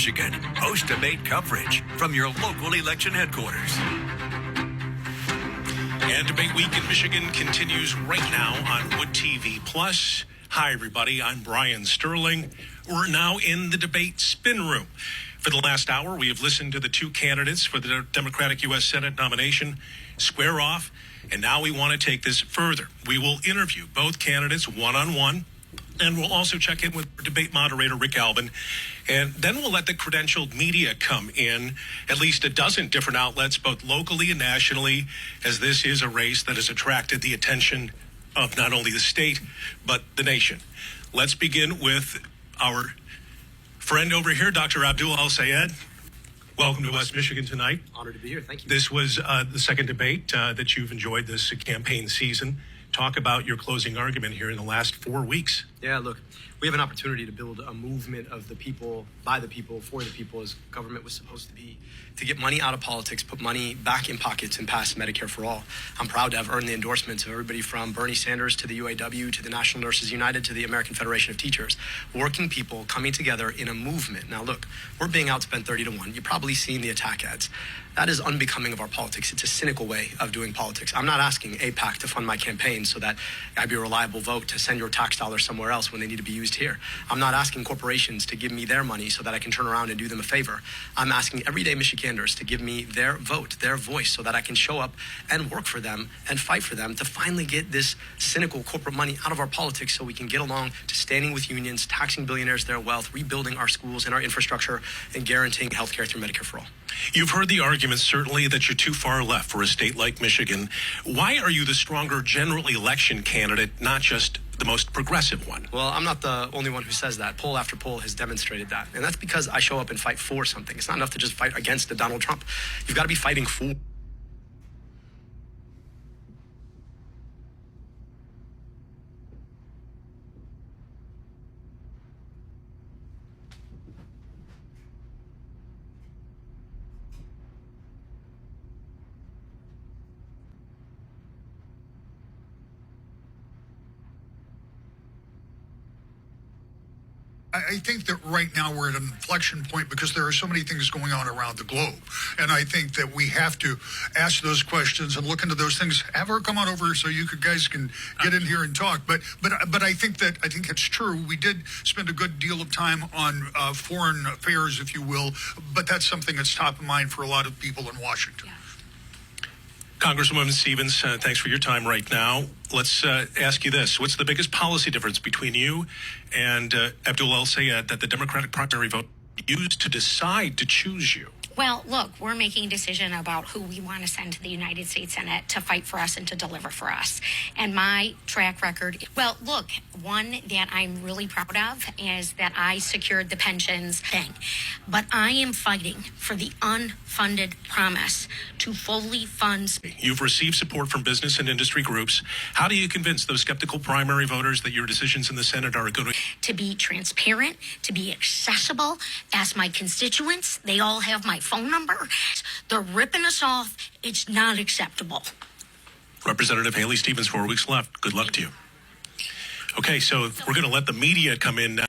Michigan, post-debate coverage from your local election headquarters. And Debate Week in Michigan continues right now on Wood TV Plus. Hi, everybody. I'm Brian Sterling. We're now in the debate spin room. For the last hour, we have listened to the two candidates for the Democratic U.S. Senate nomination square off, and now we want to take this further. We will interview both candidates one-on-one, and we'll also check in with debate moderator Rick Albin, and then we'll let the credentialed media come in, at least a dozen different outlets, both locally and nationally, as this is a race that has attracted the attention of not only the state, but the nation. Let's begin with our friend over here, Dr. Abdul El-Sayed. Welcome to West Michigan tonight. Honored to be here. Thank you. This was the second debate that you've enjoyed this campaign season. Talk about your closing argument here in the last 4 weeks. Yeah, look, we have an opportunity to build a movement of the people, by the people, for the people, as government was supposed to be, to get money out of politics, put money back in pockets, and pass Medicare for All. I'm proud to have earned the endorsements of everybody from Bernie Sanders to the UAW to the National Nurses United to the American Federation of Teachers. Working people coming together in a movement. Now, look, we're being outspent 30-1. You've probably seen the attack ads. That is unbecoming of our politics. It's a cynical way of doing politics. I'm not asking AIPAC to fund my campaign so that I'd be a reliable vote to send your tax dollars somewhere else when they need to be used here. I'm not asking corporations to give me their money so that I can turn around and do them a favor. I'm asking everyday Michiganders to give me their vote, their voice, so that I can show up and work for them and fight for them to finally get this cynical corporate money out of our politics so we can get along to standing with unions, taxing billionaires their wealth, rebuilding our schools and our infrastructure, and guaranteeing health care through Medicare for All. You've heard the arguments, certainly, that you're too far left for a state like Michigan. Why are you the stronger general election candidate, not just the most progressive one? Well, I'm not the only one who says that. Poll after poll has demonstrated that. And that's because I show up and fight for something. It's not enough to just fight against the Donald Trump. You've got to be fighting for. I think that right now we're at an inflection point because there are so many things going on around the globe. And I think that we have to ask those questions and look into those things. Have her come on over so you guys can get in here and talk. But I think it's true. We did spend a good deal of time on foreign affairs, if you will. But that's something that's top of mind for a lot of people in Washington. Yeah. Congresswoman Stevens, thanks for your time right now. Let's ask you this. What's the biggest policy difference between you and Abdul El-Sayed that the Democratic primary vote used to decide to choose you? Well, look, we're making a decision about who we want to send to the United States Senate to fight for us and to deliver for us. And my track record, well, look, one that I'm really proud of is that I secured the pensions thing. But I am fighting for the unfunded promise to fully fund. You've received support from business and industry groups. How do you convince those skeptical primary voters that your decisions in the Senate are a good way? To be transparent, to be accessible. Ask my constituents. They all have my phone number. They're ripping us off. It's not acceptable. Representative Haley Stevens, 4 weeks left. Good luck to you. Okay, so we're going to let the media come in now.